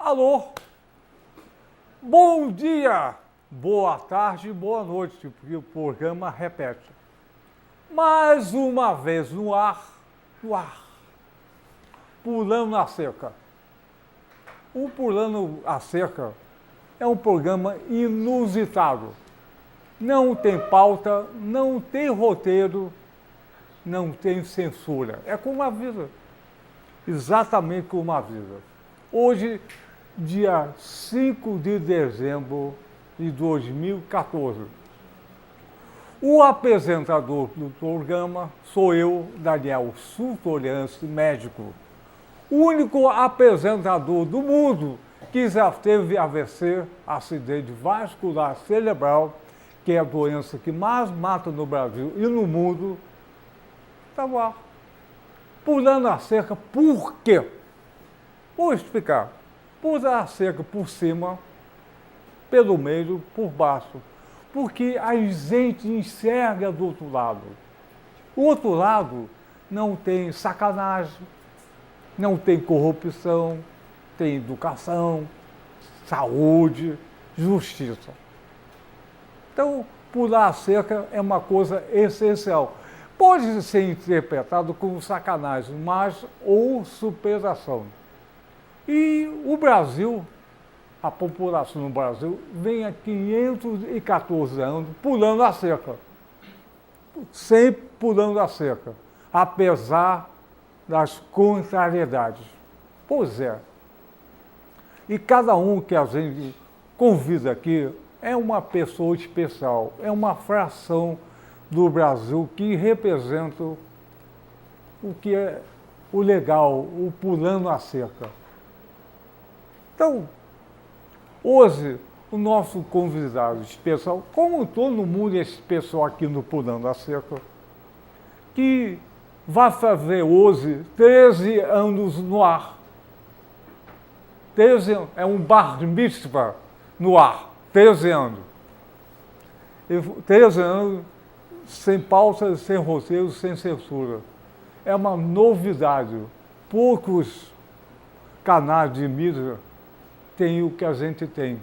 Alô? Bom dia, boa tarde, boa noite, porque o programa repete. Mais uma vez no ar, Pulando a Cerca. O Pulando a Cerca é um programa inusitado. Não tem pauta, não tem roteiro, não tem censura. É como a vida. Exatamente como a vida. Hoje, dia 5 de dezembro de 2014. O apresentador do programa sou eu, Daniel Sultoriance, médico. O único apresentador do mundo que já teve AVC, acidente vascular cerebral, que é a doença que mais mata no Brasil e no mundo, está lá. Pulando a cerca, por quê? Vou explicar. Pular a cerca por cima, pelo meio, por baixo. Porque a gente enxerga do outro lado. O outro lado não tem sacanagem, não tem corrupção, tem educação, saúde, justiça. Então, pular a cerca é uma coisa essencial. Pode ser interpretado como sacanagem, mas ou superação. E o Brasil, a população no Brasil, vem há 514 anos pulando a cerca. Sempre pulando a cerca, apesar das contrariedades. Pois é. E cada um que a gente convida aqui é uma pessoa especial, é uma fração do Brasil que representa o que é o legal, o pulando a cerca. Então, hoje, o nosso convidado especial, como todo mundo é especial aqui no Pulando a Cerca, que vai fazer hoje 13 anos no ar. 13 é um bar mitzvah no ar, 13 anos. 13 anos sem pauta, sem roteiro, sem censura. É uma novidade. Poucos canais de mídia têm o que a gente tem.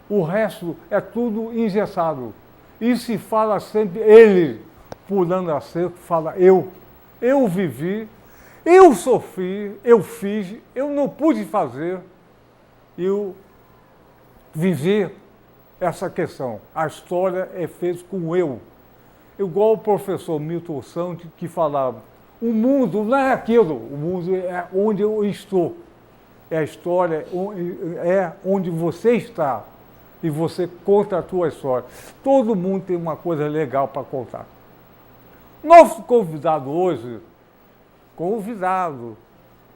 O resto é tudo engessado. E se fala sempre ele, pulando a cerca, fala eu. Eu vivi, eu sofri, eu fiz, eu não pude fazer. Eu vivi essa questão. A história é feita com eu. Igual o professor Milton Santos que falava, o mundo não é aquilo, o mundo é onde eu estou. É a história, é onde você está. E você conta a tua história. Todo mundo tem uma coisa legal para contar. Nosso convidado hoje,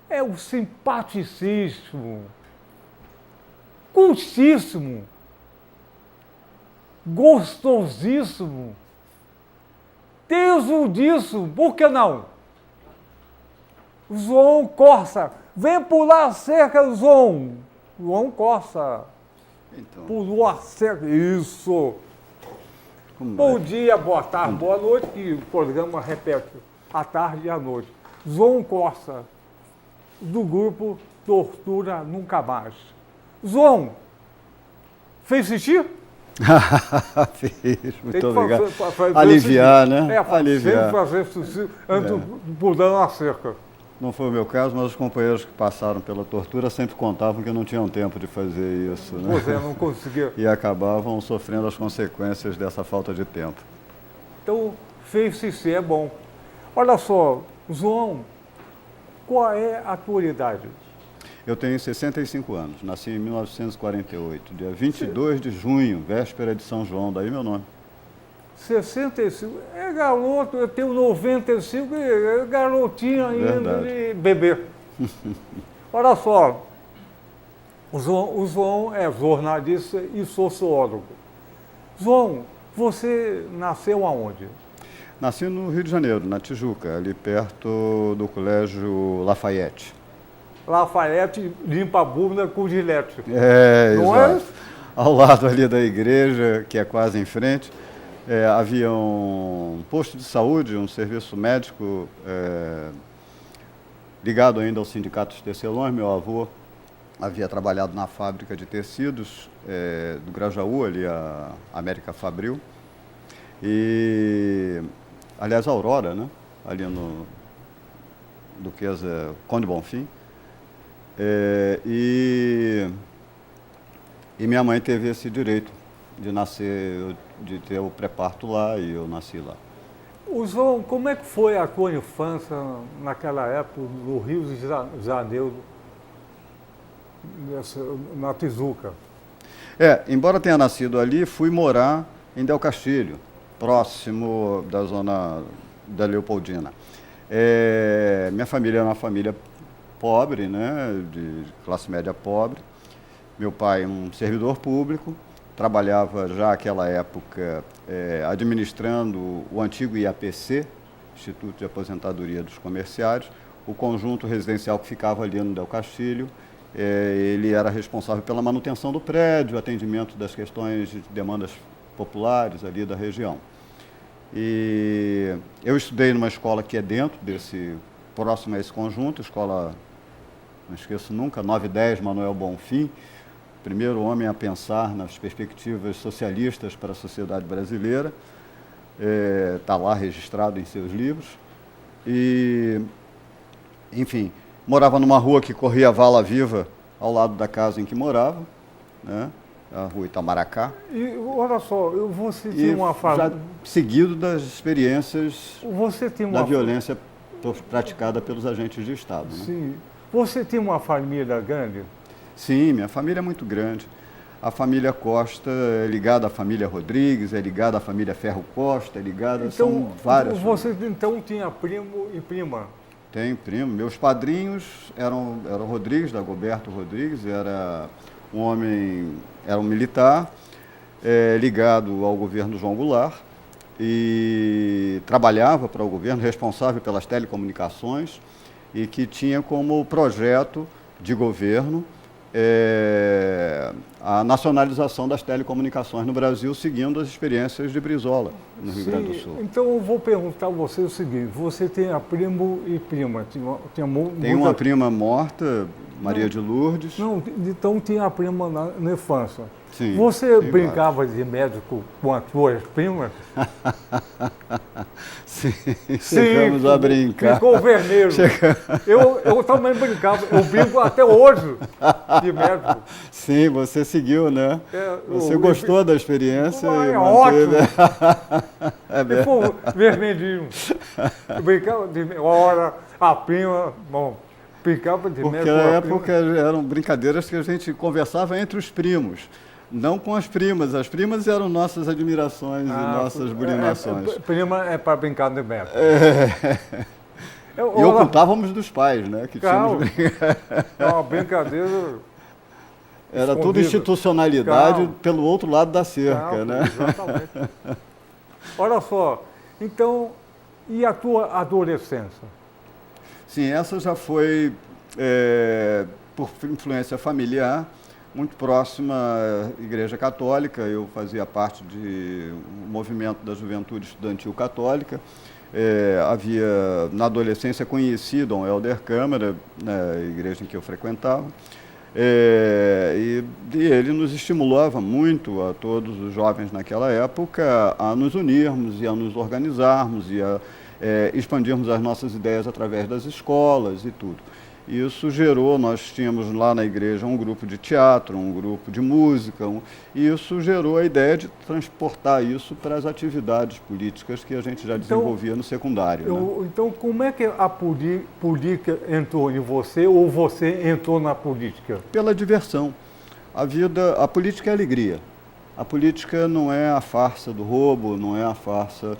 é o simpaticíssimo, cultíssimo, gostosíssimo, tesudíssimo, por que não? João Corsa. Vem pular a cerca, João. João Corsa. Então, Pulou a cerca. Isso. Bom dia, boa tarde, boa noite, que o programa repete à tarde e à noite. João Corsa, do grupo Tortura Nunca Mais. João, fez xixi? Fiz, muito obrigado. Aliviar, né? Aliviar. Sempre fazer xixi antes de pulando a cerca. Não foi o meu caso, mas os companheiros que passaram pela tortura sempre contavam que não tinham tempo de fazer isso, né? Pois é, não conseguia. E acabavam sofrendo as consequências dessa falta de tempo. Então, fez xixi, é bom. Olha só, João, qual é a tua idade? Eu tenho 65 anos, nasci em 1948, dia 22 de junho, véspera de São João, daí meu nome. 65, é garoto, eu tenho 95, é garotinho ainda de bebê. Olha só, o João é jornalista e sociólogo. João, você nasceu aonde? Nasci no Rio de Janeiro, na Tijuca, ali perto do Colégio Lafayette. Lafayette limpa a bunda com gilete. Não exato. Ao lado ali da igreja, que é quase em frente. Havia um posto de saúde, um serviço médico ligado ainda ao Sindicato dos Tecelões. Meu avô havia trabalhado na fábrica de tecidos do Grajaú, ali a América Fabril. E, aliás, a Aurora, né? Ali no Duquesa Conde Bonfim. E minha mãe teve esse direito de nascer, de ter o pré-parto lá, e eu nasci lá. João, como é que foi a tua infância naquela época no Rio de Janeiro, na Tijuca? Embora tenha nascido ali, fui morar em Del Castilho, próximo da zona da Leopoldina. Minha família era uma família pobre, né, de classe média pobre. Meu pai, um servidor público, trabalhava já naquela época administrando o antigo IAPC, Instituto de Aposentadoria dos Comerciários, o conjunto residencial que ficava ali no Del Castilho. Ele era responsável pela manutenção do prédio, atendimento das questões de demandas populares ali da região. E eu estudei numa escola que é dentro próximo a esse conjunto, escola, não esqueço nunca, 910 Manuel Bonfim, primeiro homem a pensar nas perspectivas socialistas para a sociedade brasileira, está lá registrado em seus livros. E, enfim, morava numa rua que corria a Vala Viva ao lado da casa em que morava, né? A rua Itamaracá. E olha só, você tinha uma família. Seguido das experiências da violência praticada pelos agentes de Estado. Né? Sim. Você tinha uma família grande? Sim, minha família é muito grande. A família Costa é ligada à família Rodrigues, é ligada à família Ferro Costa, é ligada, então, são várias. Você então tinha primo e prima? Tenho primo. Meus padrinhos eram Rodrigues, Dagoberto Rodrigues, era um homem, era um militar, ligado ao governo João Goulart, e trabalhava para o governo, responsável pelas telecomunicações, e que tinha como projeto de governo a nacionalização das telecomunicações no Brasil, seguindo as experiências de Brizola, no Rio Grande do Sul. Então eu vou perguntar a você o seguinte: você tem primo e prima? Tem uma prima morta, Maria de Lourdes. Não, então tinha a prima na infância. Sim, você brincava de médico com as suas primas? Sim, chegamos a brincar. Ficou vermelho. Eu também brincava, eu brinco até hoje de médico. Sim, você seguiu, né? Você gostou da experiência? É ótimo. Ficou vermelhinho. Eu brincava de hora, a prima, bom, brincava de médico. Porque na época eram brincadeiras que a gente conversava entre os primos. Não com as primas. As primas eram nossas admirações e nossas burinações. Prima é para brincar de médico. E ocultávamos dos pais, né? Que tínhamos uma brincadeira. Era tudo institucionalidade pelo outro lado da cerca, né? Exatamente. Olha só, então, e a tua adolescência? Sim, essa já foi, por influência familiar, muito próxima à Igreja Católica. Eu fazia parte de um movimento da Juventude Estudantil Católica. Havia, na adolescência, conhecido Dom Helder Câmara, na igreja em que eu frequentava, e ele nos estimulava muito, a todos os jovens naquela época, a nos unirmos e a nos organizarmos e a expandirmos as nossas ideias através das escolas e tudo. Isso gerou, nós tínhamos lá na igreja um grupo de teatro, um grupo de música, e isso gerou a ideia de transportar isso para as atividades políticas que a gente já desenvolvia no secundário. Né? Então, como é que a política entrou em você ou você entrou na política? Pela diversão. A política é alegria. A política não é a farsa do roubo, não é a farsa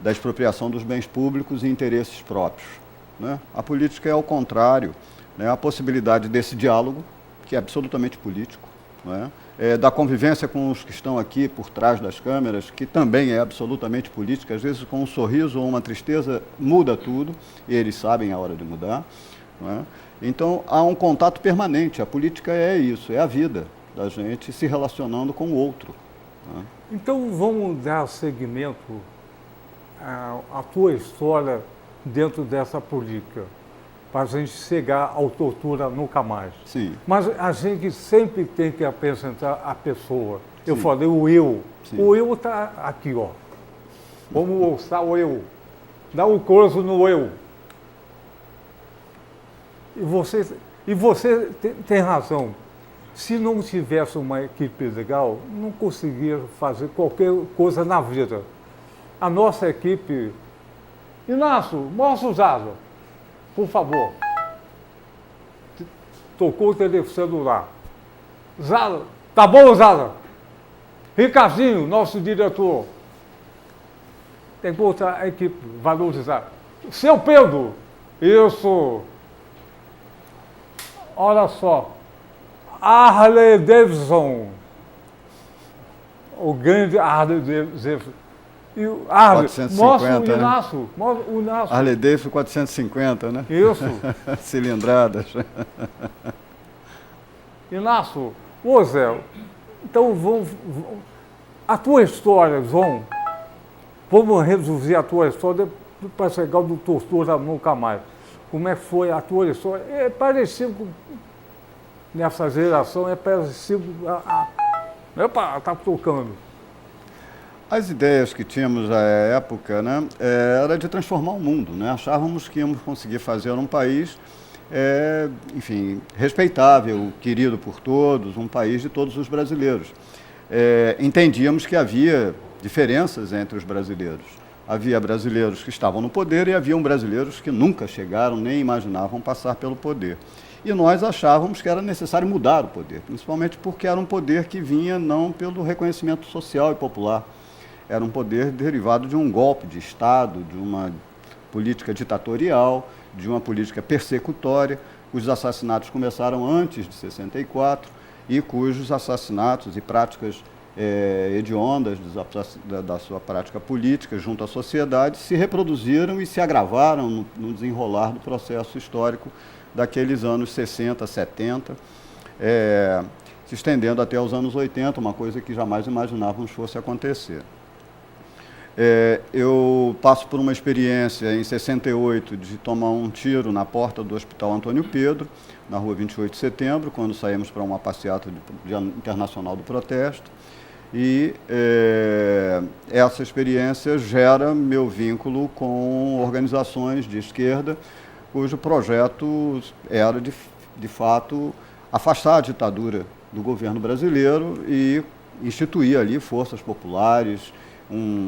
da expropriação dos bens públicos e interesses próprios. Né? A política é ao contrário, né? A possibilidade desse diálogo, que é absolutamente político, né? Da convivência com os que estão aqui por trás das câmeras, que também é absolutamente política. Às vezes, com um sorriso ou uma tristeza, muda tudo, e eles sabem a hora de mudar. Né? Então, há um contato permanente. A política é isso, é a vida da gente se relacionando com o outro. Né? Então, vamos dar seguimento à tua história dentro dessa política. para a gente chegar à tortura nunca mais. Sim. Mas a gente sempre tem que apresentar a pessoa. Eu Sim. falei o eu. Sim. O eu está aqui, ó. Vamos mostrar o eu. Dá um close no eu. E você tem razão. Se não tivesse uma equipe legal, não conseguia fazer qualquer coisa na vida. A nossa equipe... Inácio, mostra o Zaza, por favor. Tocou o telefone celular. Zaza, tá bom, Zaza? Ricardinho, nosso diretor. Tem que botar a equipe, valorizar. Seu Pedro, isso. Olha só. Harley Davidson. O grande Harley Davidson. E o Harley, 450, mostra o né? Inácio. Mostra o Inácio. Harley Davidson 450, né? Isso. Cilindradas. Inácio, ô Zé, então a tua história, João, vamos reduzir a tua história para chegar do tortura nunca mais. Como é que foi a tua história? É parecido, nessa geração, é parecido Epa, tá tocando. As ideias que tínhamos à época, né, era de transformar o mundo, né? Achávamos que íamos conseguir fazer um país, enfim, respeitável, querido por todos, um país de todos os brasileiros. Entendíamos que havia diferenças entre os brasileiros. Havia brasileiros que estavam no poder e haviam brasileiros que nunca chegaram nem imaginavam passar pelo poder. E nós achávamos que era necessário mudar o poder, principalmente porque era um poder que vinha não pelo reconhecimento social e popular. Era um poder derivado de um golpe de Estado, de uma política ditatorial, de uma política persecutória, cujos assassinatos começaram antes de 64 e cujos assassinatos e práticas hediondas da sua prática política junto à sociedade se reproduziram e se agravaram no desenrolar do processo histórico daqueles anos 60, 70, se estendendo até os anos 80, uma coisa que jamais imaginávamos fosse acontecer. Eu passo por uma experiência em 68 de tomar um tiro na porta do Hospital Antônio Pedro, na rua 28 de setembro, quando saímos para uma passeata internacional do protesto. E essa experiência gera meu vínculo com organizações de esquerda, cujo projeto era, de fato, afastar a ditadura do governo brasileiro e instituir ali forças populares,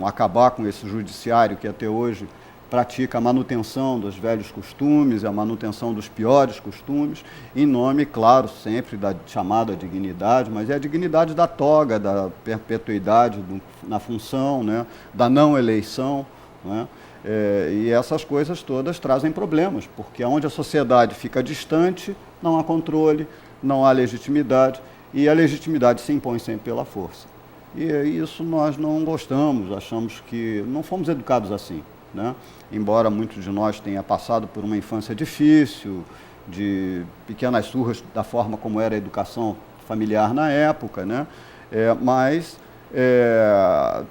acabar com esse judiciário que até hoje pratica a manutenção dos velhos costumes, a manutenção dos piores costumes, em nome, claro, sempre da chamada dignidade, mas é a dignidade da toga, da perpetuidade na função, né, da não eleição, né? E essas coisas todas trazem problemas, porque onde a sociedade fica distante, não há controle, não há legitimidade, e a legitimidade se impõe sempre pela força. E isso nós não gostamos, achamos que não fomos educados assim, né? Embora muitos de nós tenham passado por uma infância difícil, de pequenas surras da forma como era a educação familiar na época, né? Mas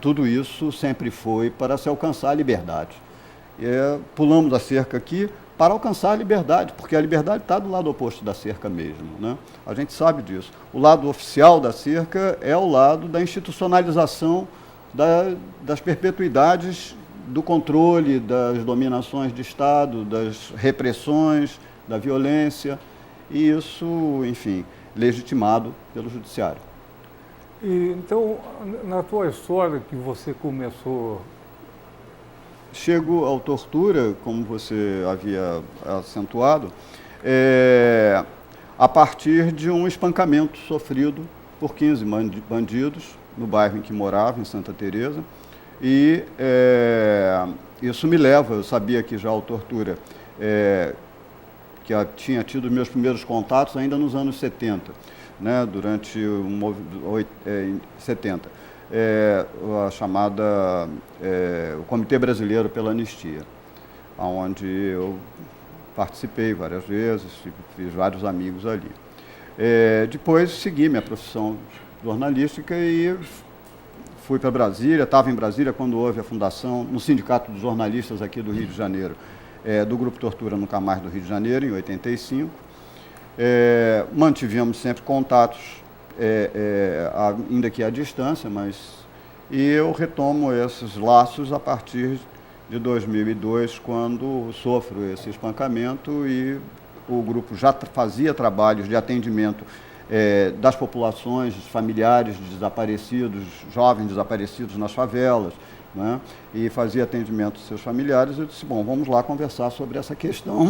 tudo isso sempre foi para se alcançar a liberdade. Pulamos a cerca aqui para alcançar a liberdade, porque a liberdade está do lado oposto da cerca mesmo, né? A gente sabe disso. O lado oficial da cerca é o lado da institucionalização das perpetuidades do controle, das dominações de Estado, das repressões, da violência, e isso, enfim, legitimado pelo judiciário. Então, na tua história que você começou... Chego ao tortura, como você havia acentuado, a partir de um espancamento sofrido por 15 bandidos no bairro em que morava, em Santa Teresa, e isso me leva, eu sabia que já a tortura, que eu tinha tido meus primeiros contatos ainda nos anos 70, né, durante o 70. A chamada o Comitê Brasileiro pela Anistia, onde eu participei várias vezes, fiz vários amigos ali. Depois segui minha profissão jornalística e fui para Brasília, estava em Brasília quando houve a fundação, no Sindicato dos Jornalistas aqui do Rio de Janeiro, do Grupo Tortura no Camais do Rio de Janeiro, em 85. Mantivemos sempre contatos, ainda que à distância, e eu retomo esses laços a partir de 2002, quando sofro esse espancamento e o grupo já fazia trabalhos de atendimento das populações, familiares de desaparecidos, jovens desaparecidos nas favelas, né? E fazia atendimento aos seus familiares. Eu disse, bom, vamos lá conversar sobre essa questão,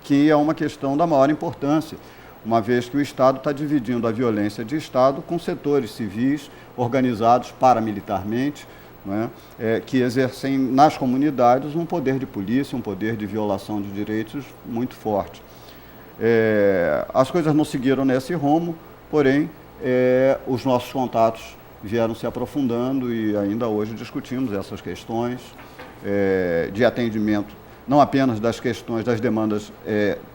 que é uma questão da maior importância, uma vez que o Estado está dividindo a violência de Estado com setores civis organizados paramilitarmente, né, que exercem nas comunidades um poder de polícia, um poder de violação de direitos muito forte. As coisas não seguiram nesse rumo, porém, os nossos contatos vieram se aprofundando e ainda hoje discutimos essas questões de atendimento, não apenas das questões, das demandas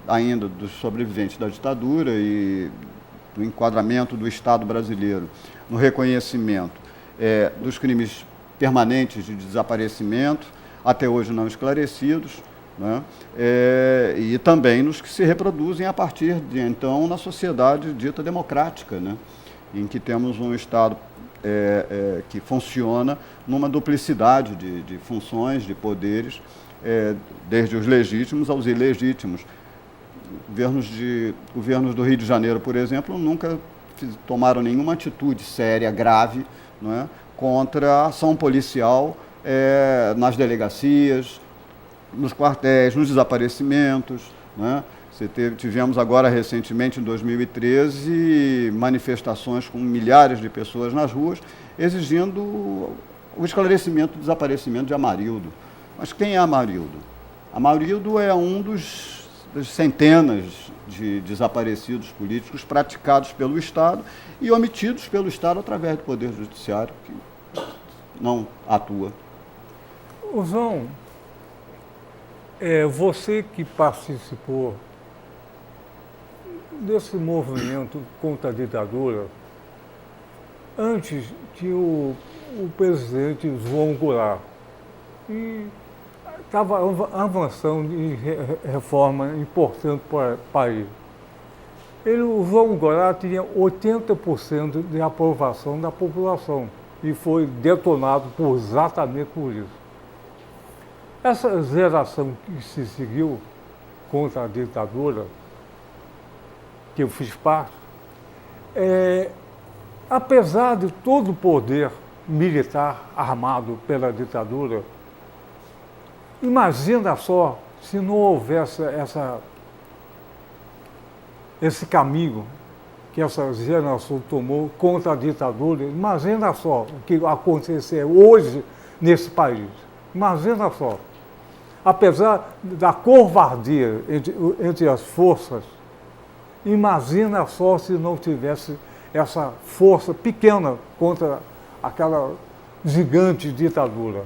ainda dos sobreviventes da ditadura e do enquadramento do Estado brasileiro no reconhecimento dos crimes permanentes de desaparecimento, até hoje não esclarecidos, né? E também nos que se reproduzem a partir de então na sociedade dita democrática, né? Em que temos um Estado que funciona numa duplicidade de funções, de poderes, desde os legítimos aos ilegítimos. Governos do Rio de Janeiro, por exemplo, nunca tomaram nenhuma atitude séria, grave, não é, contra a ação policial nas delegacias, nos quartéis, nos desaparecimentos, né? Tivemos agora recentemente, em 2013, manifestações com milhares de pessoas nas ruas exigindo o esclarecimento do desaparecimento de Amarildo. Mas quem é Amarildo? Amarildo é um das centenas de desaparecidos políticos praticados pelo Estado e omitidos pelo Estado através do Poder Judiciário, que não atua. João, você que participou desse movimento contra a ditadura, antes tinha o presidente João Goulart, e estava avançando em reforma importante para o país. O João Goulart tinha 80% de aprovação da população e foi detonado exatamente por isso. Essa geração que se seguiu contra a ditadura, que eu fiz parte, apesar de todo o poder militar armado pela ditadura, imagina só se não houvesse esse caminho que essa geração tomou contra a ditadura. Imagina só o que aconteceu hoje nesse país. Imagina só. Apesar da covardia entre as forças, imagina só se não tivesse essa força pequena contra aquela gigante ditadura.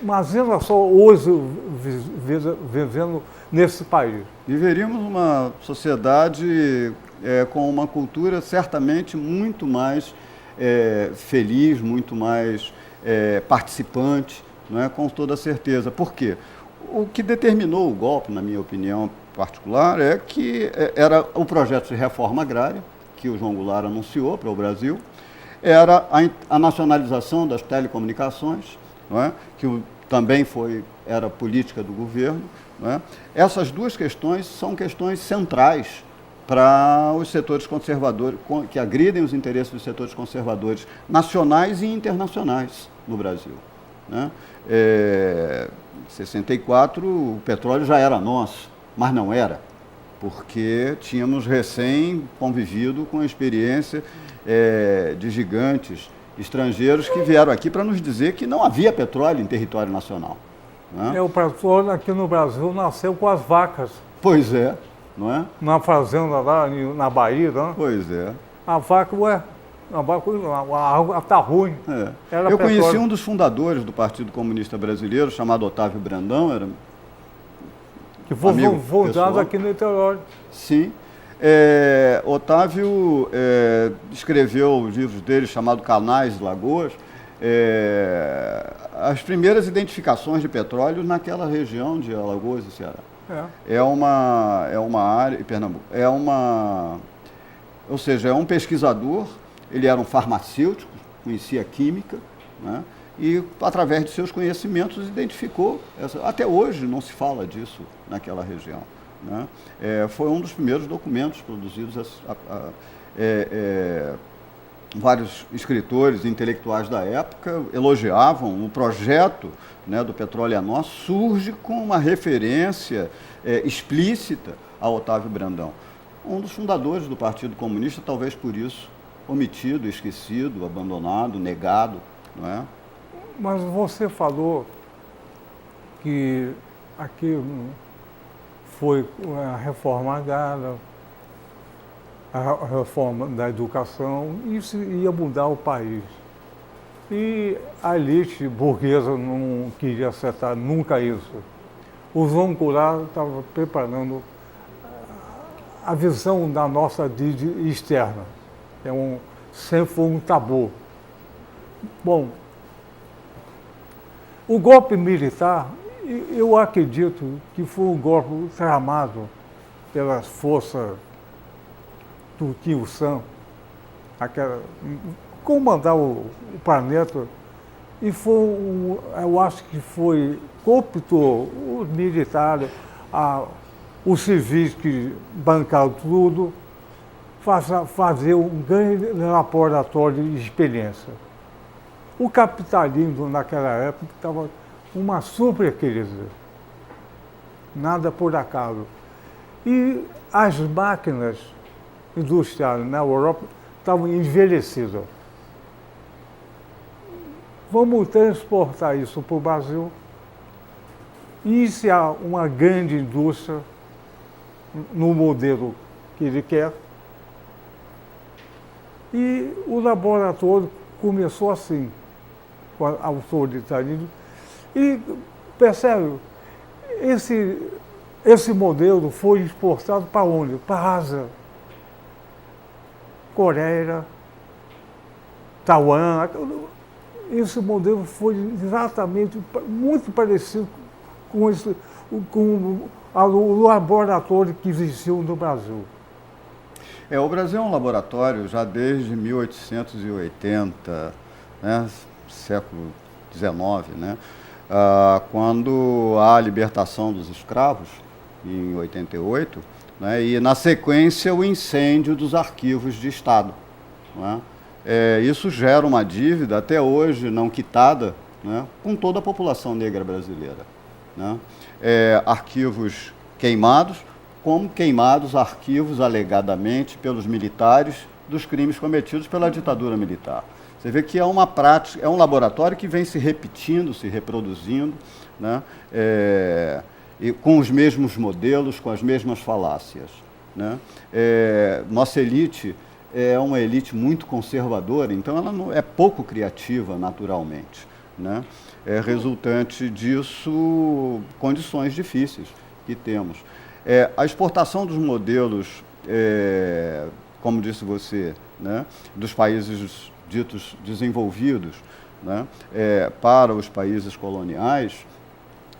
Imagina só hoje vivendo nesse país. Viveríamos uma sociedade com uma cultura certamente muito mais feliz, muito mais participante, não é? Com toda certeza. Por quê? O que determinou o golpe, na minha opinião particular, é que era o projeto de reforma agrária, que o João Goulart anunciou para o Brasil, era a nacionalização das telecomunicações, não é? Que também era política do governo. Não é? Essas duas questões são questões centrais para os setores conservadores, que agridem os interesses dos setores conservadores nacionais e internacionais no Brasil. Né? Em 64, o petróleo já era nosso, mas não era, porque tínhamos recém convivido com a experiência de gigantes estrangeiros que vieram aqui para nos dizer que não havia petróleo em território nacional. Né? O petróleo aqui no Brasil nasceu com as vacas. Pois é, não é? Na fazenda lá na Bahia, né? Pois é. A vaca, a água está ruim. Eu conheci um dos fundadores do Partido Comunista Brasileiro, chamado Otávio Brandão, que foi fundado aqui no Niterói. Sim. Otávio escreveu os livros dele chamado Canais e Lagoas, as primeiras identificações de petróleo naquela região de Alagoas e Ceará. É uma área, Pernambuco, ou seja, é um pesquisador, ele era um farmacêutico, conhecia química, né? E através de seus conhecimentos identificou, até hoje não se fala disso naquela região, né? Foi um dos primeiros documentos produzidos, vários escritores intelectuais da época elogiavam o projeto, né, do Petróleo é Nosso, surge com uma referência explícita a Otávio Brandão, um dos fundadores do Partido Comunista, talvez por isso omitido, esquecido, abandonado, negado, não é? Mas você falou que aqui foi a reforma agrária, a reforma da educação, isso ia mudar o país. E a elite burguesa não queria acertar nunca isso. O João Goulart estava preparando a visão da nossa vida externa. Sempre foi um tabu. Bom, o golpe militar, eu acredito que foi um golpe tramado pelas forças do Tio Sam, comandar o planeta, e eu acho que cooptou os militares, os civis que bancaram tudo, fazer um grande laboratório de experiência. O capitalismo naquela época estava uma super crise, nada por acaso. E as máquinas industriais na Europa estavam envelhecidas. Vamos transportar isso para o Brasil, iniciar uma grande indústria no modelo que ele quer. E o laboratório começou assim, com o autoritarismo. E, percebe, esse modelo foi exportado para onde? Para a Ásia. Coreia, Taiwan. Esse modelo foi exatamente muito parecido com o laboratório que existiu no Brasil. O Brasil é um laboratório já desde 1880, né, século XIX, né, quando há a libertação dos escravos, em 88, né, e na sequência o incêndio dos arquivos de Estado, né. Isso gera uma dívida até hoje não quitada, né, com toda a população negra brasileira, né. Arquivos queimados, como queimados arquivos alegadamente pelos militares dos crimes cometidos pela ditadura militar. Você vê que é uma prática, é um laboratório que vem se repetindo, se reproduzindo, né, e com os mesmos modelos, com as mesmas falácias, né. Nossa elite é uma elite muito conservadora, então ela não, é pouco criativa naturalmente, né. É resultante disso condições difíceis que temos. A exportação dos modelos, como disse você, né, dos países ditos desenvolvidos, né, para os países coloniais,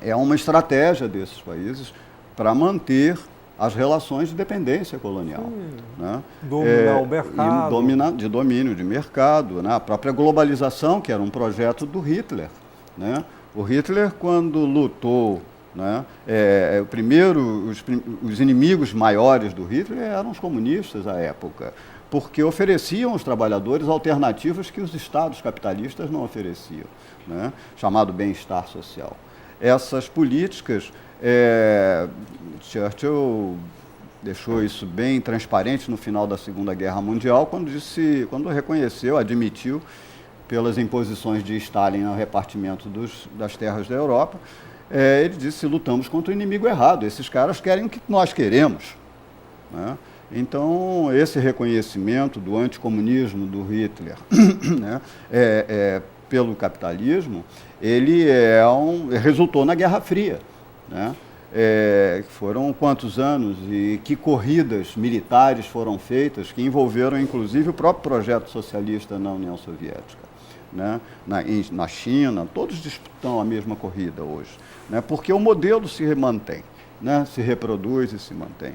é uma estratégia desses países para manter as relações de dependência colonial. Né? Dominar o mercado. De domínio de mercado, né? A própria globalização, que era um projeto do Hitler. Né? O Hitler, quando lutou, né, os inimigos maiores do Hitler eram os comunistas à época, porque ofereciam aos trabalhadores alternativas que os estados capitalistas não ofereciam, né, chamado bem-estar social. Essas políticas, Churchill deixou isso bem transparente no final da Segunda Guerra Mundial, quando reconheceu, admitiu, pelas imposições de Stalin no repartimento das terras da Europa, ele disse: lutamos contra o inimigo errado, esses caras querem o que nós queremos. Né? Então, esse reconhecimento do anticomunismo do Hitler, né, pelo capitalismo, ele resultou na Guerra Fria. Né? Foram quantos anos e que corridas militares foram feitas que envolveram, inclusive, o próprio projeto socialista na União Soviética. né? Na China, todos disputam a mesma corrida hoje, né? Porque o modelo se mantém, né? Se reproduz e se mantém.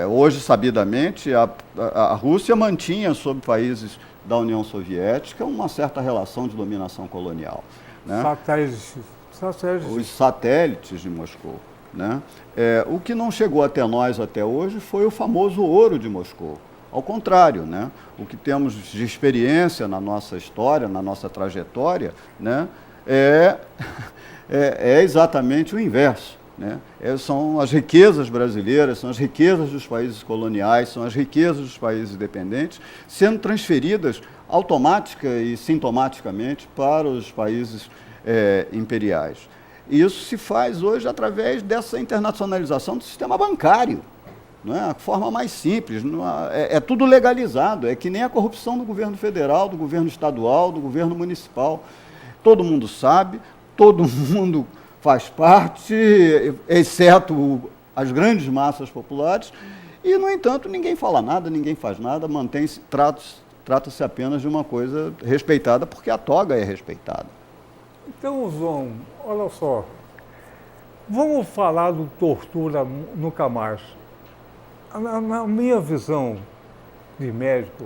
Hoje, sabidamente, a Rússia mantinha sobre países da União Soviética uma certa relação de dominação colonial, né? Os satélites de Moscou, né? O que não chegou até nós até hoje foi o famoso ouro de Moscou. Ao contrário, né? O que temos de experiência na nossa história, na nossa trajetória, né? É exatamente o inverso, né? São as riquezas brasileiras, são as riquezas dos países coloniais, são as riquezas dos países independentes, sendo transferidas automática e sintomaticamente para os países imperiais. E isso se faz hoje através dessa internacionalização do sistema bancário. Não é a forma mais simples, é tudo legalizado, é que nem a corrupção do governo federal, do governo estadual, do governo municipal. Todo mundo sabe, todo mundo faz parte, exceto as grandes massas populares, e, no entanto, ninguém fala nada, ninguém faz nada, mantém-se, trata-se apenas de uma coisa respeitada, porque a toga é respeitada. Então, João, olha só, vamos falar do tortura nunca mais. Na minha visão de médico,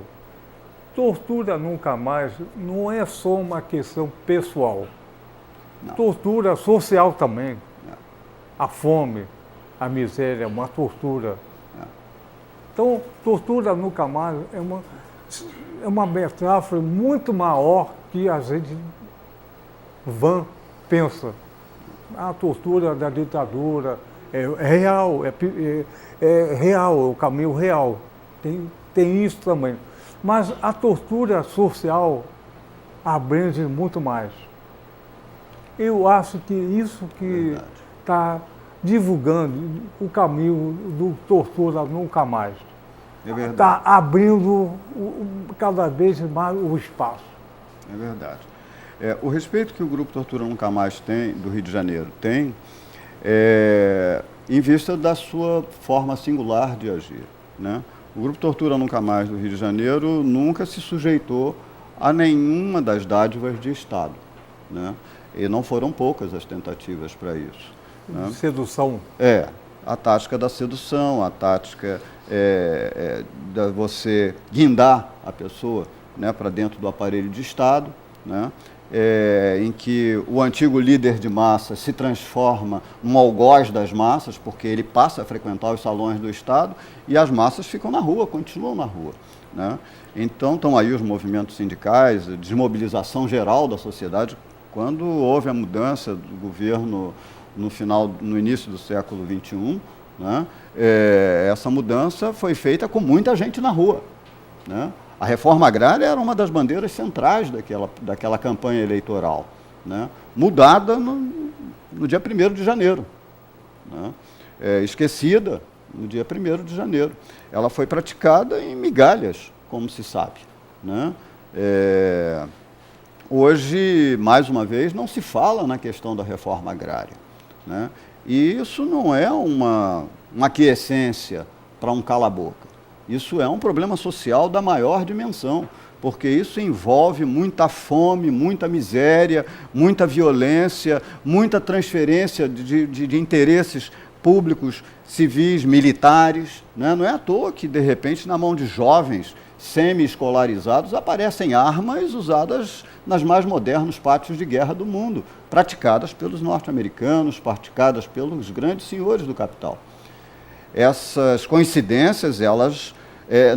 tortura nunca mais não é só uma questão pessoal. Não. Tortura social também. Não. A fome, a miséria, uma tortura. Não. Então, tortura nunca mais é uma metáfora muito maior que a gente pensa. A tortura da ditadura é real, é real, é o caminho real. Tem isso também. Mas a tortura social abrange muito mais. Eu acho que isso que está divulgando o caminho do tortura nunca mais. É verdade. Está abrindo cada vez mais o espaço. É verdade. O respeito que o Grupo Tortura Nunca Mais tem, do Rio de Janeiro, tem, em vista da sua forma singular de agir, né? O Grupo Tortura Nunca Mais do Rio de Janeiro nunca se sujeitou a nenhuma das dádivas de Estado, né? E não foram poucas as tentativas para isso, né? Sedução. A tática da sedução, a tática de você guindar a pessoa, né, para dentro do aparelho de Estado, né? Em que o antigo líder de massas se transforma num algoz das massas, porque ele passa a frequentar os salões do Estado e as massas ficam na rua, continuam na rua, né? Então, estão aí os movimentos sindicais, a desmobilização geral da sociedade. Quando houve a mudança do governo no início do século XXI, né, essa mudança foi feita com muita gente na rua, né? A reforma agrária era uma das bandeiras centrais daquela campanha eleitoral, né? Mudada no dia 1º de janeiro, né? Esquecida no dia 1º de janeiro. Ela foi praticada em migalhas, como se sabe, né? Hoje, mais uma vez, não se fala na questão da reforma agrária, né? E isso não é uma aquiescência para um cala-boca. Isso é um problema social da maior dimensão, porque isso envolve muita fome, muita miséria, muita violência, muita transferência de interesses públicos, civis, militares, né? Não é à toa que, de repente, na mão de jovens semi-escolarizados, aparecem armas usadas nas mais modernos pátios de guerra do mundo, praticadas pelos norte-americanos, praticadas pelos grandes senhores do capital. Essas coincidências, elas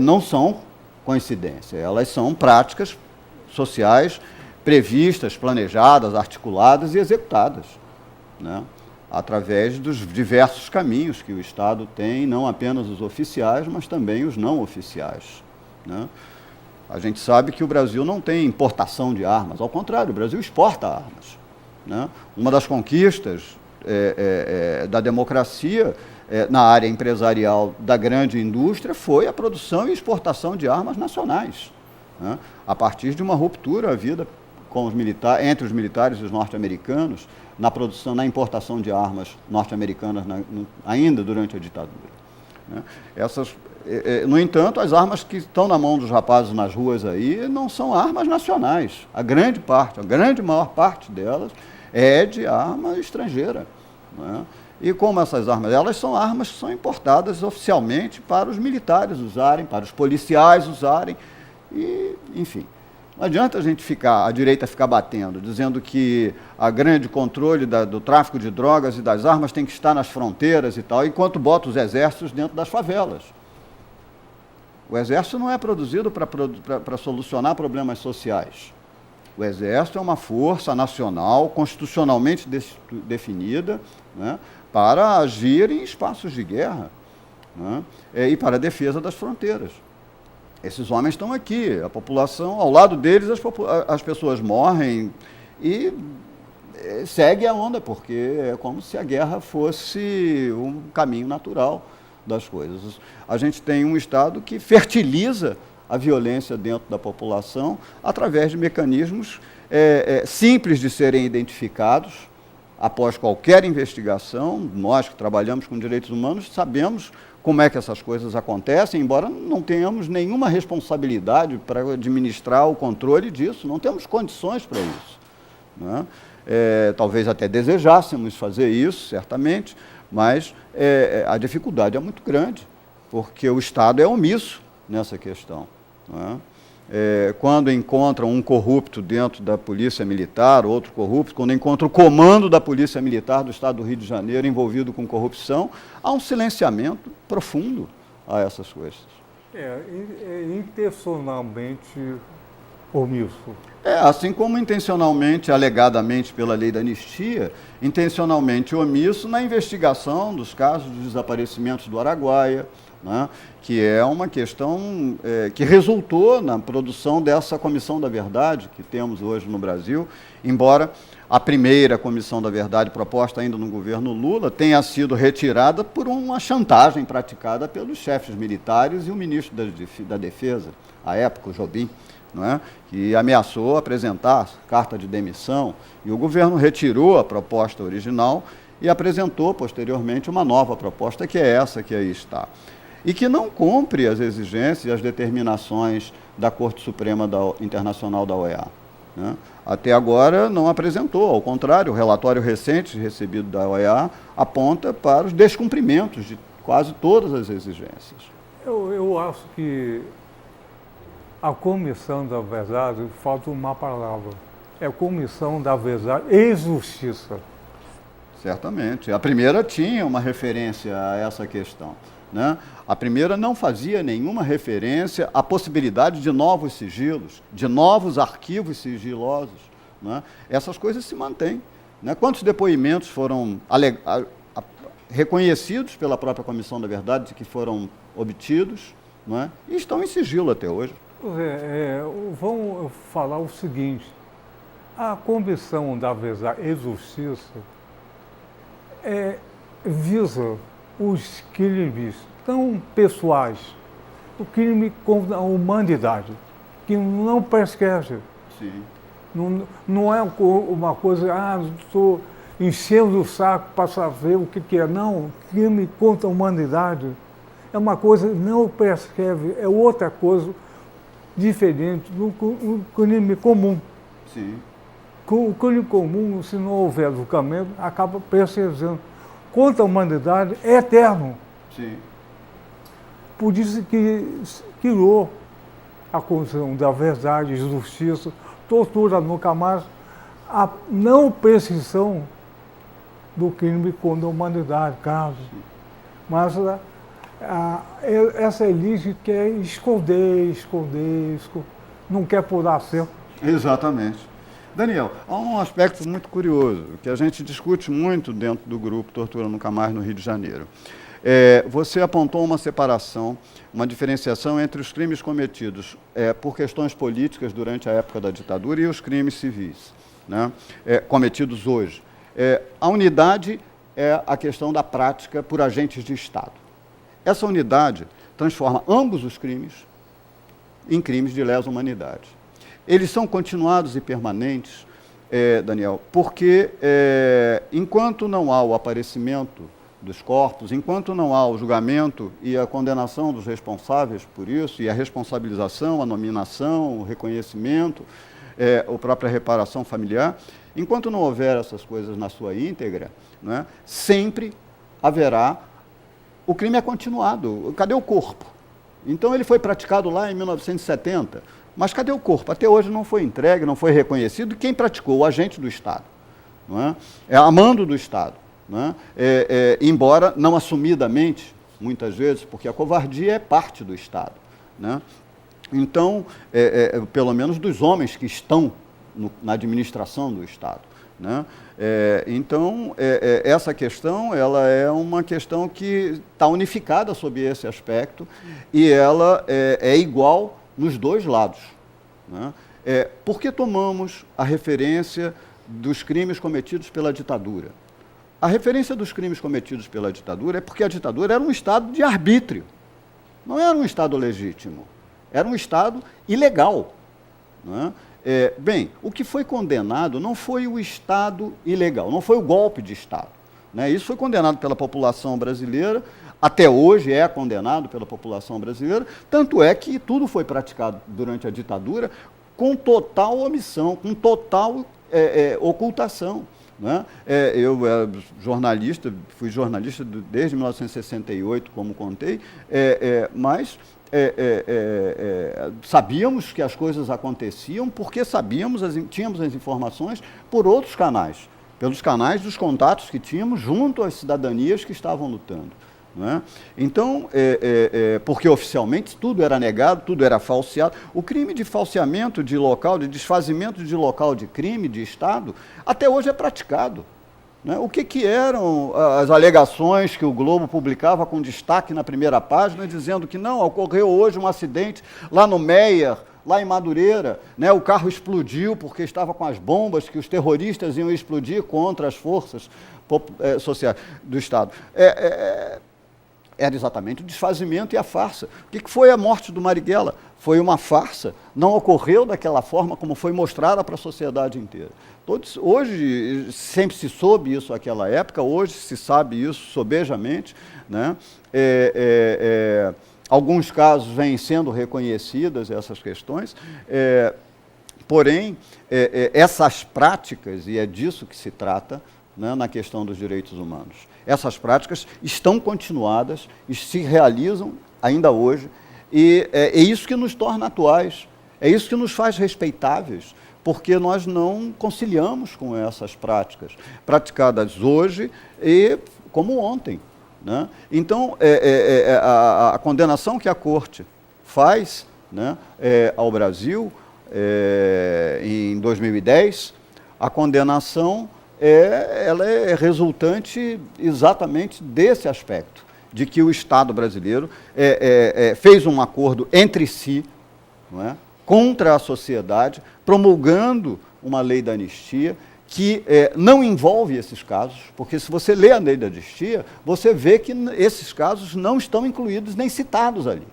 não são coincidências, elas são práticas sociais previstas, planejadas, articuladas e executadas, né? Através dos diversos caminhos que o Estado tem, não apenas os oficiais, mas também os não oficiais, né? A gente sabe que o Brasil não tem importação de armas, ao contrário, o Brasil exporta armas, né? Uma das conquistas da democracia na área empresarial da grande indústria foi a produção e exportação de armas nacionais, né? A partir de uma ruptura havida com entre os militares e os norte-americanos na produção, na importação de armas norte-americanas ainda durante a ditadura, né? No entanto, as armas que estão na mão dos rapazes nas ruas aí não são armas nacionais. A grande maior parte delas é de arma estrangeira. Né? E como essas armas, elas são armas que são importadas oficialmente para os militares usarem, para os policiais usarem, e, enfim. Não adianta a direita ficar batendo, dizendo que a grande controle do tráfico de drogas e das armas tem que estar nas fronteiras e tal, enquanto bota os exércitos dentro das favelas. O exército não é produzido para solucionar problemas sociais. O exército é uma força nacional, constitucionalmente definida, né, para agir em espaços de guerra, né, e para a defesa das fronteiras. Esses homens estão aqui, a população, ao lado deles, as pessoas morrem e segue a onda, porque é como se a guerra fosse um caminho natural das coisas. A gente tem um Estado que fertiliza a violência dentro da população através de mecanismos simples de serem identificados após qualquer investigação. Nós que trabalhamos com direitos humanos sabemos como é que essas coisas acontecem, embora não tenhamos nenhuma responsabilidade para administrar o controle disso, não temos condições para isso. Né? Talvez até desejássemos fazer isso, certamente, mas a dificuldade é muito grande, porque o Estado é omisso nessa questão. Né? Quando encontram um corrupto dentro da Polícia Militar, outro corrupto, quando encontram o comando da Polícia Militar do Estado do Rio de Janeiro envolvido com corrupção, há um silenciamento profundo a essas coisas. É intencionalmente omisso. Assim como intencionalmente, alegadamente pela lei da anistia, intencionalmente omisso na investigação dos casos de desaparecimentos do Araguaia, né, que é uma questão que resultou na produção dessa Comissão da Verdade que temos hoje no Brasil, embora a primeira Comissão da Verdade proposta ainda no governo Lula tenha sido retirada por uma chantagem praticada pelos chefes militares e o ministro da Defesa, à época, o Jobim, não é? Que ameaçou apresentar carta de demissão, e o governo retirou a proposta original e apresentou posteriormente uma nova proposta, que é essa que aí está. E que não cumpre as exigências e as determinações da Corte Suprema Internacional da OEA. Né? Até agora não apresentou, ao contrário, o relatório recente recebido da OEA aponta para os descumprimentos de quase todas as exigências. Eu acho que a Comissão da Verdade, falta uma palavra, é a Comissão da Verdade e Justiça. Certamente. A primeira tinha uma referência a essa questão. Né? A primeira não fazia nenhuma referência à possibilidade de novos sigilos, de novos arquivos sigilosos. Né? Essas coisas se mantêm. Né? Quantos depoimentos foram reconhecidos pela própria Comissão da Verdade que foram obtidos, né? E estão em sigilo até hoje? Vamos falar o seguinte, a Comissão da Verdade e Justiça visa os crimes tão pessoais, o crime contra a humanidade, que não prescreve. Sim. Não é uma coisa, estou enchendo o saco para saber o que é. Não, crime contra a humanidade é uma coisa que não prescreve, é outra coisa diferente do crime comum. Sim. O crime comum, se não houver julgamento, acaba prescrevendo. Contra a humanidade é eterno. Sim. Por isso que criou a Comissão da Verdade e Justiça, tortura nunca mais, a não prescrição do crime contra a humanidade, caso. Mas essa elite quer esconder, não quer pular cerco. Exatamente. Daniel, há um aspecto muito curioso, que a gente discute muito dentro do grupo Tortura Nunca Mais no Rio de Janeiro. Você apontou uma separação, uma diferenciação entre os crimes cometidos por questões políticas durante a época da ditadura e os crimes civis, né, cometidos hoje. A unidade é a questão da prática por agentes de Estado. Essa unidade transforma ambos os crimes em crimes de lesa humanidade. Eles são continuados e permanentes, Daniel, porque enquanto não há o aparecimento dos corpos, enquanto não há o julgamento e a condenação dos responsáveis por isso, e a responsabilização, a nominação, o reconhecimento, a própria reparação familiar, enquanto não houver essas coisas na sua íntegra, né, sempre haverá, o crime é continuado. Cadê o corpo? Então ele foi praticado lá em 1970, mas cadê o corpo? Até hoje não foi entregue, não foi reconhecido. E quem praticou? O agente do Estado, não é? A mando do Estado, não é? Embora não assumidamente, muitas vezes, porque a covardia é parte do Estado, né? Então, pelo menos dos homens que estão na administração do Estado, né? Então, essa questão, ela é uma questão que está unificada sob esse aspecto e ela é igual nos dois lados, né? Por que tomamos a referência dos crimes cometidos pela ditadura? A referência dos crimes cometidos pela ditadura é porque a ditadura era um Estado de arbítrio, não era um Estado legítimo, era um Estado ilegal, né? Bem, o que foi condenado não foi o Estado ilegal, não foi o golpe de Estado, né? Isso foi condenado pela população brasileira, até hoje é condenado pela população brasileira, tanto é que tudo foi praticado durante a ditadura com total omissão, com total ocultação, né? Eu fui jornalista desde 1968, como contei, mas sabíamos que as coisas aconteciam porque tínhamos as informações por outros canais, pelos canais dos contatos que tínhamos junto às cidadanias que estavam lutando, né? Então, porque oficialmente tudo era negado, tudo era falseado. O crime de falseamento de local, de desfazimento de local de crime, de Estado, até hoje é praticado, né? O que eram as alegações que o Globo publicava com destaque na primeira página, dizendo que não, ocorreu hoje um acidente lá no Meier, lá em Madureira, né? O carro explodiu porque estava com as bombas que os terroristas iam explodir contra as forças sociais do Estado. Era exatamente o desfazimento e a farsa. O que foi a morte do Marighella? Foi uma farsa, não ocorreu daquela forma como foi mostrada para a sociedade inteira. Hoje, sempre se soube isso naquela época, hoje se sabe isso sobejamente, né? Alguns casos vêm sendo reconhecidas essas questões, porém, essas práticas, e é disso que se trata, né, na questão dos direitos humanos, essas práticas estão continuadas e se realizam ainda hoje, e é isso que nos torna atuais, é isso que nos faz respeitáveis, porque nós não conciliamos com essas práticas, praticadas hoje e como ontem, né? Então, a condenação que a Corte faz, né, ao Brasil em 2010, a condenação ela é resultante exatamente desse aspecto, de que o Estado brasileiro fez um acordo entre si, não é, contra a sociedade, promulgando uma lei da anistia que não envolve esses casos, porque se você lê a lei da anistia, você vê que esses casos não estão incluídos nem citados ali.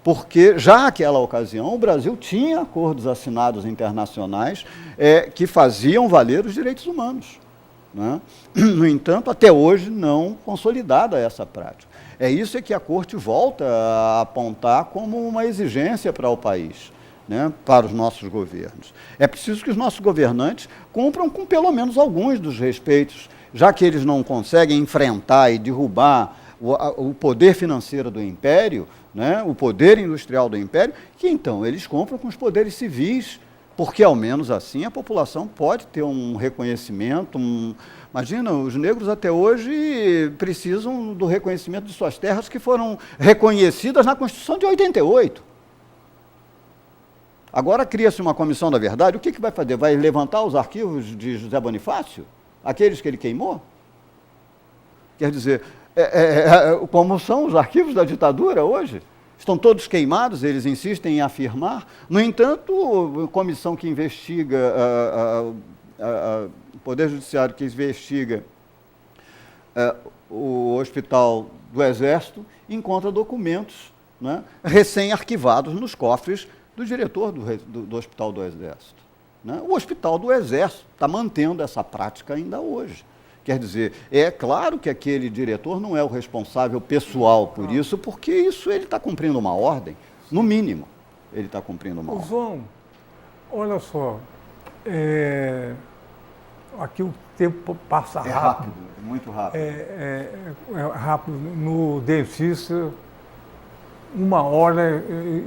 Porque já naquela ocasião o Brasil tinha acordos assinados internacionais que faziam valer os direitos humanos, né? No entanto, até hoje não consolidada essa prática. É isso que a Corte volta a apontar como uma exigência para o país, né, para os nossos governos. É preciso que os nossos governantes cumpram com pelo menos alguns dos respeitos, já que eles não conseguem enfrentar e derrubar o poder financeiro do império, né, o poder industrial do império, que então eles compram com os poderes civis, porque ao menos assim a população pode ter um reconhecimento. Imagina, os negros até hoje precisam do reconhecimento de suas terras que foram reconhecidas na Constituição de 88. Agora cria-se uma comissão da verdade, o que vai fazer? Vai levantar os arquivos de José Bonifácio? Aqueles que ele queimou? Quer dizer, como são os arquivos da ditadura hoje? Estão todos queimados, eles insistem em afirmar. No entanto, a comissão que investiga, o Poder Judiciário que investiga o Hospital do Exército, encontra documentos, né, recém-arquivados nos cofres do diretor do Hospital do Exército, né? O Hospital do Exército está mantendo essa prática ainda hoje. Quer dizer, é claro que aquele diretor não é o responsável pessoal por isso, porque isso ele está cumprindo uma ordem, no mínimo, ele está cumprindo uma ordem. João, olha só, aqui o tempo passa rápido. É rápido, muito rápido. É rápido. No dentista, 1 hora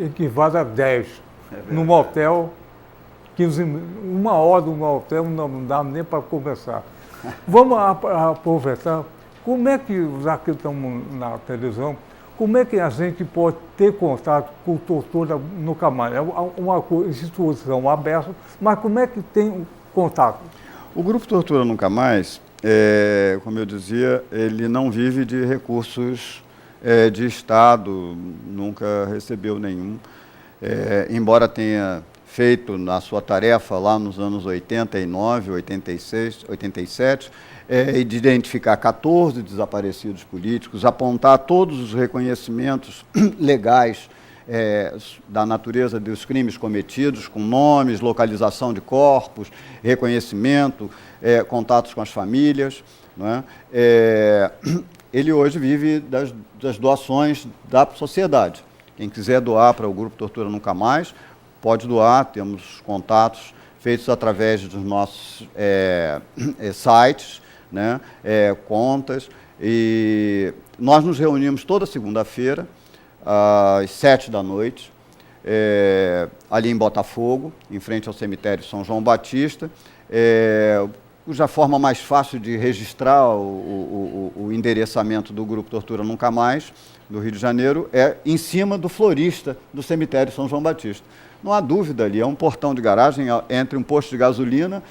equivale a 10. No motel, 15 minutos. 1 hora no motel não dá nem para conversar. Vamos aproveitar. Como é que, já que estamos na televisão, como é que a gente pode ter contato com Tortura Nunca Mais? É uma instituição aberta, mas como é que tem contato? O Grupo Tortura Nunca Mais, como eu dizia, ele não vive de recursos de Estado, nunca recebeu nenhum. Embora tenha feito na sua tarefa lá nos anos 89, 86, 87, de identificar 14 desaparecidos políticos, apontar todos os reconhecimentos legais da natureza dos crimes cometidos, com nomes, localização de corpos, reconhecimento, contatos com as famílias. Não é? Ele hoje vive das doações da sociedade. Quem quiser doar para o Grupo Tortura Nunca Mais, pode doar, temos contatos feitos através dos nossos sites, né, contas, e nós nos reunimos toda segunda-feira, às 19h, ali em Botafogo, em frente ao cemitério São João Batista, cuja forma mais fácil de registrar o endereçamento do Grupo Tortura Nunca Mais, do Rio de Janeiro, é em cima do florista do cemitério São João Batista. Não há dúvida ali, é um portão de garagem entre um posto de gasolina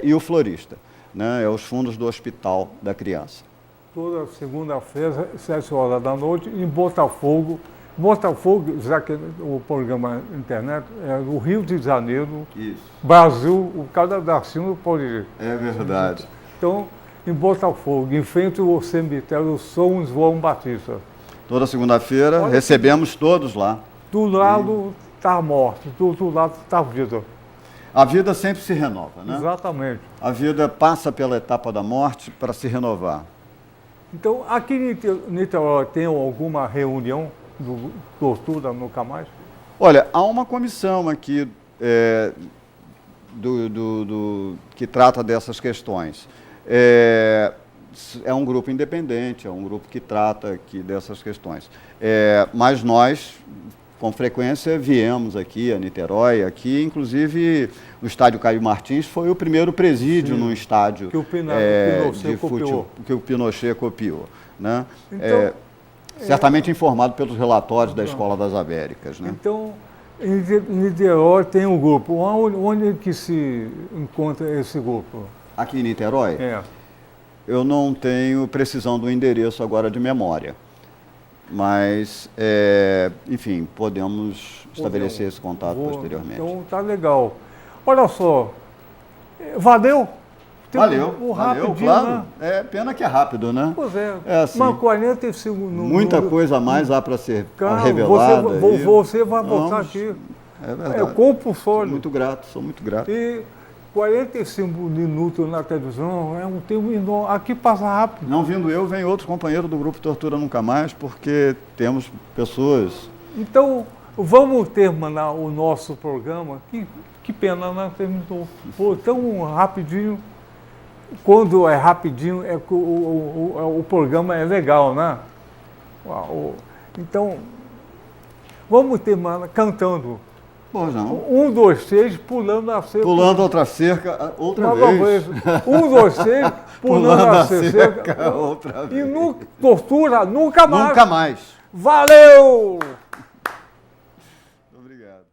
e o florista, né? É os fundos do Hospital da Criança. Toda segunda-feira, 19h, em Botafogo. Botafogo, já que o programa internet é do Rio de Janeiro, Isso. Brasil, o Cadastro pode ir. É verdade. Então, em Botafogo, em frente ao cemitério São João Batista. Toda segunda-feira recebemos todos lá. Do lado está a morte, do outro lado está a vida. A vida sempre se renova, né? Exatamente. A vida passa pela etapa da morte para se renovar. Então, aqui em Niterói tem alguma reunião do Tortura Nunca Mais? Olha, há uma comissão aqui que trata dessas questões. É um grupo independente, é um grupo que trata aqui dessas questões. Mas nós, com frequência, viemos aqui a Niterói, aqui, inclusive, o estádio Caio Martins foi o primeiro presídio num estádio que o Pinochet copiou. Que o Pinochet copiou, né? Então, certamente informado pelos relatórios da Escola das Américas, né? Então, em Niterói tem um grupo. Onde que se encontra esse grupo? Aqui em Niterói? Eu não tenho precisão do endereço agora de memória. Mas, enfim, podemos estabelecer esse contato posteriormente. Então, tá legal. Olha só, valeu? Valeu, claro. Né? Pena que é rápido, né? Pois é, assim, mas 45 minutos. Muita coisa a mais há para ser revelada. Você vai voltar aqui. É verdade. É compulsório. Sou muito grato. E 45 minutos na televisão é um tempo enorme. Aqui passa rápido. Não vindo eu, vem outro companheiro do Grupo Tortura Nunca Mais, porque temos pessoas... Então, vamos terminar o nosso programa. Que pena, né? Terminou. Foi tão rapidinho. Quando é rapidinho, o programa é legal, né? Então, vamos terminar cantando. Pois não. 1, 2, 3, pulando a cerca. Pulando outra cerca, outra vez. 1, 2, 3, pulando a cerca. Outra vez. E não tortura nunca mais. Nunca mais. Valeu! Obrigado.